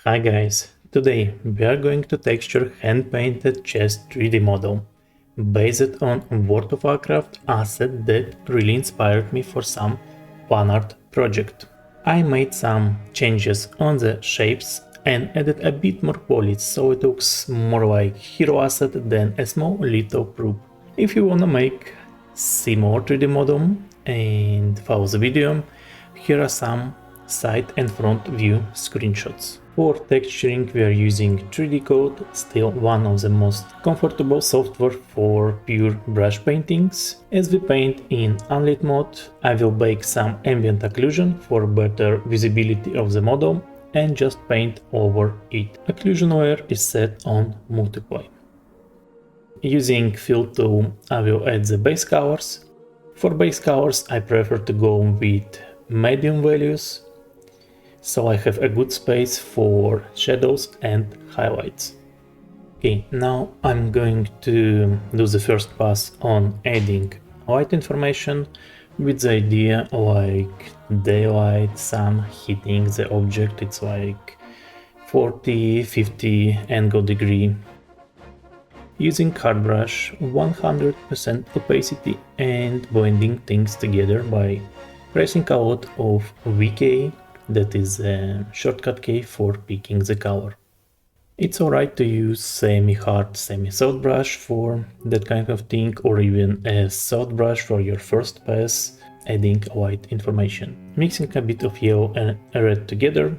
Hi guys, today we are going to texture hand-painted chest 3D model based on World of Warcraft asset that really inspired me for some Fanart project. I made some changes on the shapes and added a bit more quality so it looks more like hero asset than a small little prop. If you wanna make similar 3D model and follow the video, here are some side and front view screenshots. For texturing we are using 3D Code, still one of the most comfortable software for pure brush paintings. As we paint in unlit mode, I will bake some ambient occlusion for better visibility of the model and just paint over it. Occlusion layer is set on multiply. Using fill tool, I will add the base colors. For base colors I prefer to go with medium values, so I have a good space for shadows and highlights. Okay, now I'm going to do the first pass on adding light information with the idea like daylight, sun hitting the object, it's like 40-50 angle degree. Using hard brush, 100% opacity and blending things together by pressing a lot of VK, that is a shortcut key for picking the color. It's alright to use semi-hard, semi-soft brush for that kind of thing, or even a soft brush for your first pass, adding white information. Mixing a bit of yellow and red together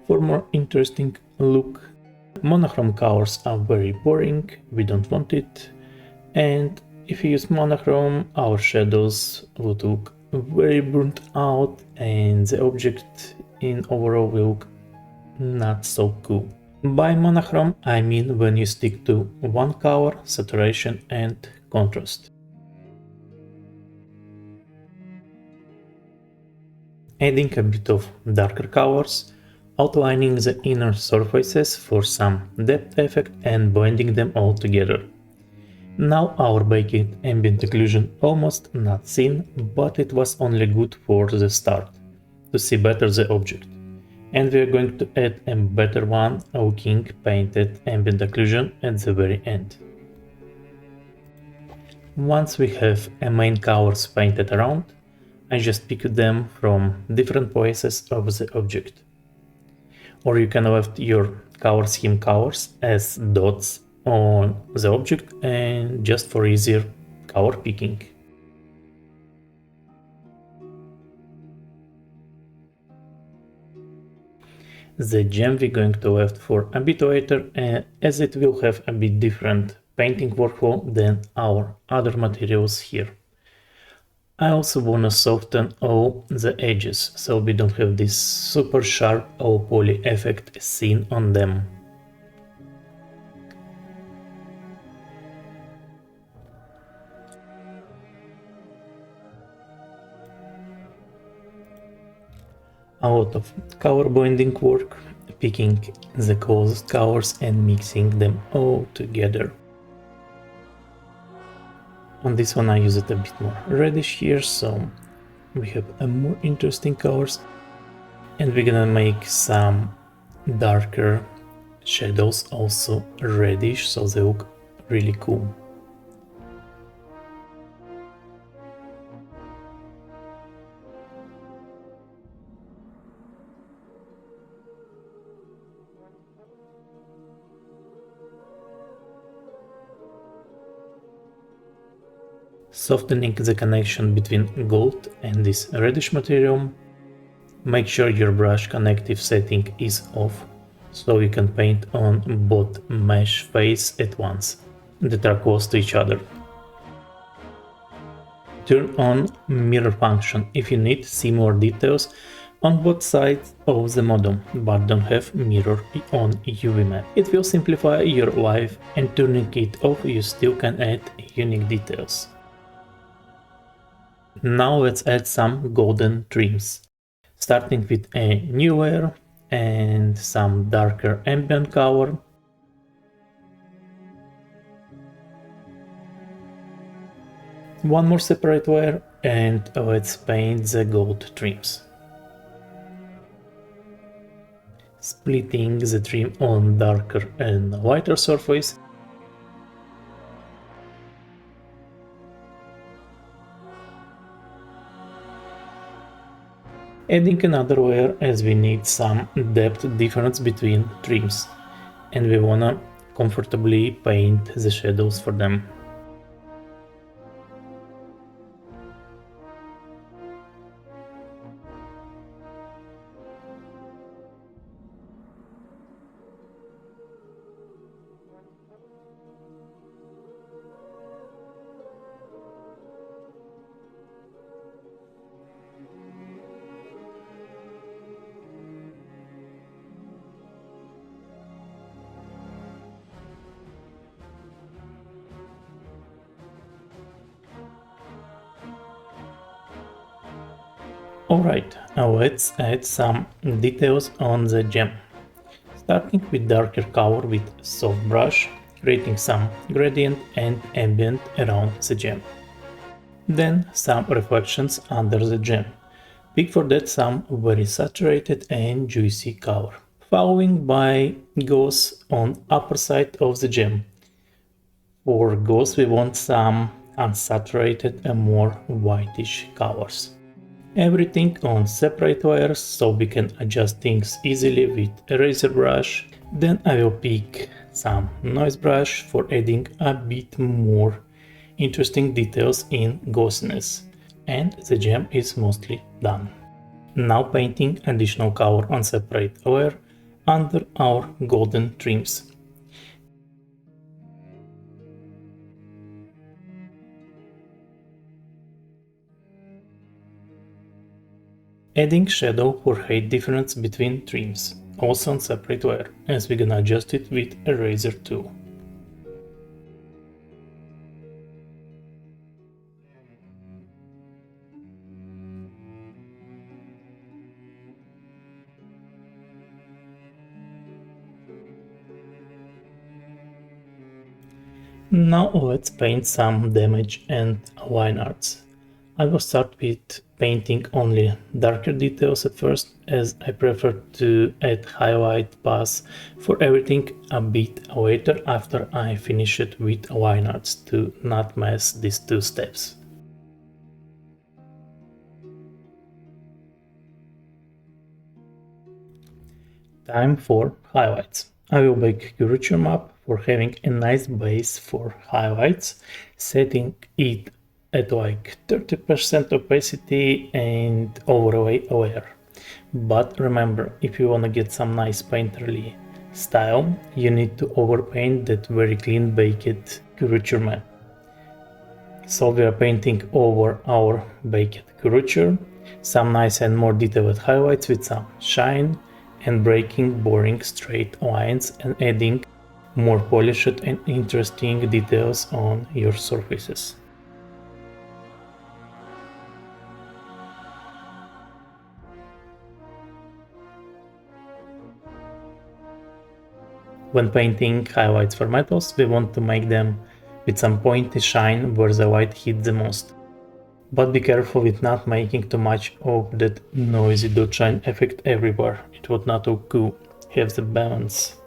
for more interesting look. Monochrome colors are very boring, we don't want it, and if you use monochrome, our shadows would look very burnt out and the object in overall will look not so cool. By monochrome I mean when you stick to one color, saturation and contrast. Adding a bit of darker colors, outlining the inner surfaces for some depth effect and blending them all together. Now our baked ambient occlusion almost not seen, but it was only good for the start, to see better the object. And we are going to add a better one looking painted ambient occlusion at the very end. Once we have a main colors painted around, I just pick them from different places of the object. Or you can left your color scheme colors as dots on the object and just for easier color picking. The gem we're going to left for a bit later, as it will have a bit different painting workflow than our other materials here. I also wanna soften all the edges, so we don't have this super sharp or poly effect seen on them. A lot of color blending work, picking the closest colors and mixing them all together. On this one I use it a bit more reddish here, so we have a more interesting colors, and we're gonna make some darker shadows also reddish, so they look really cool. Softening the connection between gold and this reddish material. Make sure your brush connective setting is off, so you can paint on both mesh face at once that are close to each other. Turn on mirror function if you need similar details on both sides of the model, but don't have mirror on UV map. It will simplify your life, and turning it off you still can add unique details. Now let's add some golden trims, starting with a new layer and some darker ambient color. One more separate layer and let's paint the gold trims. splitting the trim on darker and lighter surface, adding another layer as we need some depth difference between trims, and we wanna comfortably paint the shadows for them. Alright, now let's add some details on the gem. Starting with darker color with soft brush, creating some gradient and ambient around the gem. Then some reflections under the gem. Pick for that some very saturated and juicy color. Following by ghosts on upper side of the gem. For ghosts we want some unsaturated and more whitish colors. Everything on separate layers so we can adjust things easily with a razor brush. Then I will pick some noise brush for adding a bit more interesting details in ghostiness. And the gem is mostly done. Now painting additional color on separate layer under our golden trims. Adding shadow for height difference between trims, also on separate layer, as we're gonna adjust it with a razor tool. Now let's paint some damage and line arts. I will start with painting only darker details at first, as I prefer to add highlight pass for everything a bit later after I finish it with line arts to not mess these two steps. Time for highlights. I will make curvature map for having a nice base for highlights, setting it at like 30% opacity and overlay layer. But remember, if you wanna get some nice painterly style, you need to overpaint that very clean baked curvature map. So we are painting over our baked curvature, some nice and more detailed highlights with some shine, and breaking boring straight lines and adding more polished and interesting details on your surfaces. When painting highlights for metals, we want to make them with some pointy shine where the light hits the most. But be careful with not making too much of that noisy dot shine effect everywhere, it would not look cool. Have the balance.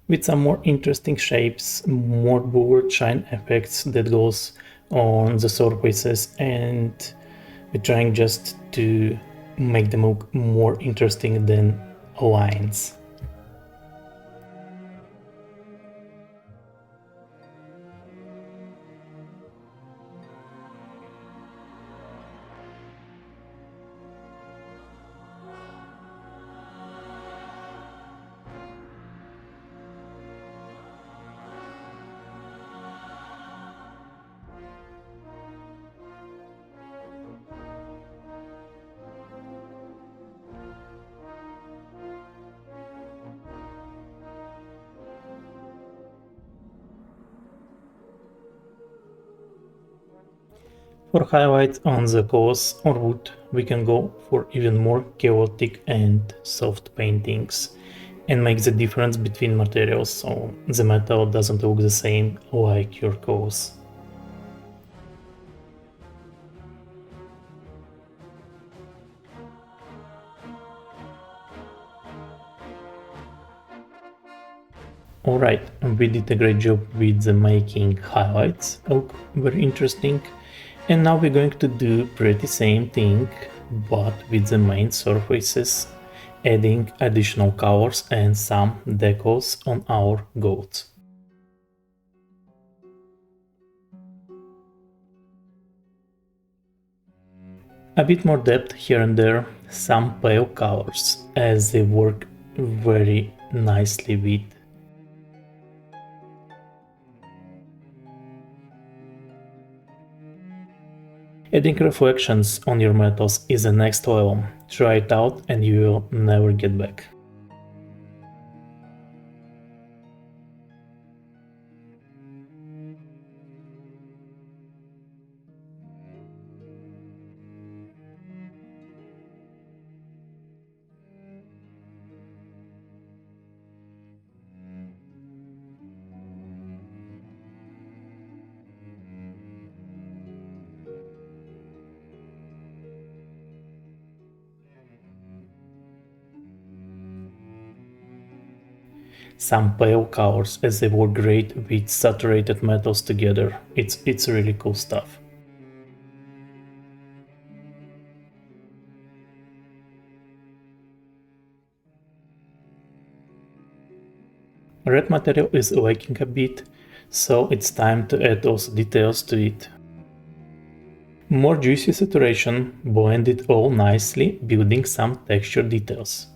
With some more interesting shapes, more bold shine effects that goes on the surfaces, and we're trying just to make them look more interesting than lines. For highlights on the clothes or wood, we can go for even more chaotic and soft paintings and make the difference between materials so the metal doesn't look the same like your clothes. Alright, we did a great job with the making highlights, look very interesting. And now we're going to do pretty same thing, but with the main surfaces, adding additional colors and some decals on our goats. A bit more depth here and there, some pale colors, as they work very nicely with. Adding reflections on your metals is the next level. Try it out and you will never get back. Some pale colors as they work great with saturated metals together. It's really cool stuff. Red material is lacking a bit, so it's time to add those details to it. More juicy saturation, blend it all nicely, building some texture details.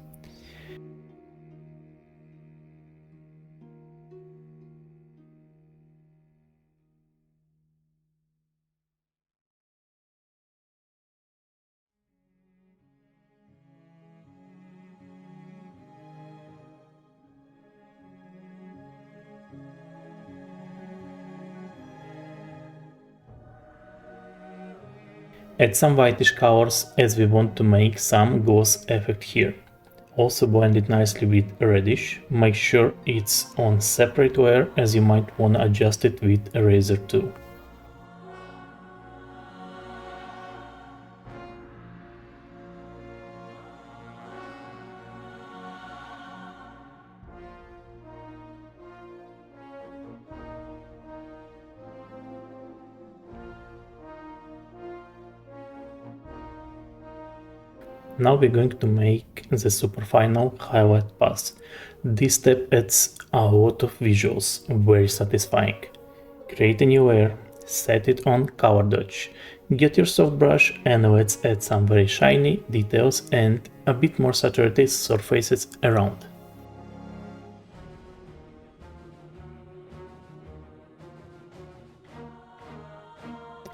Add some whitish colors as we want to make some gloss effect here. Also blend it nicely with reddish, make sure it's on separate layer as you might want to adjust it with a razor tool. Now we're going to make the super final highlight pass. This step adds a lot of visuals, very satisfying. Create a new layer, set it on color dodge, get your soft brush and let's add some very shiny details and a bit more saturated surfaces around.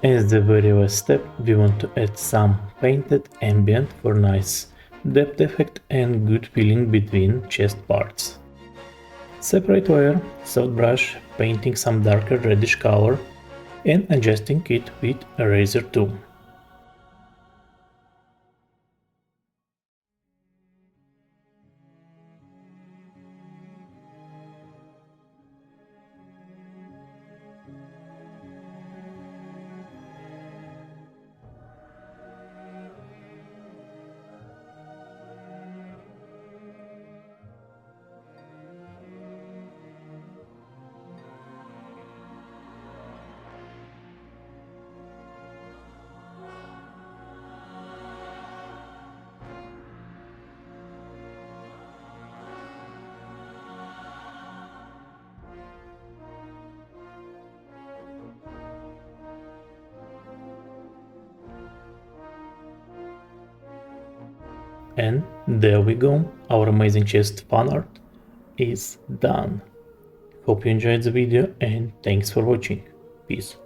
As the very last step, we want to add some painted ambient for nice depth effect and good feeling between chest parts. Separate layer, soft brush, painting some darker reddish color and adjusting it with a razor tool. And there we go, our amazing chest fan art is done. Hope you enjoyed the video and thanks for watching. Peace.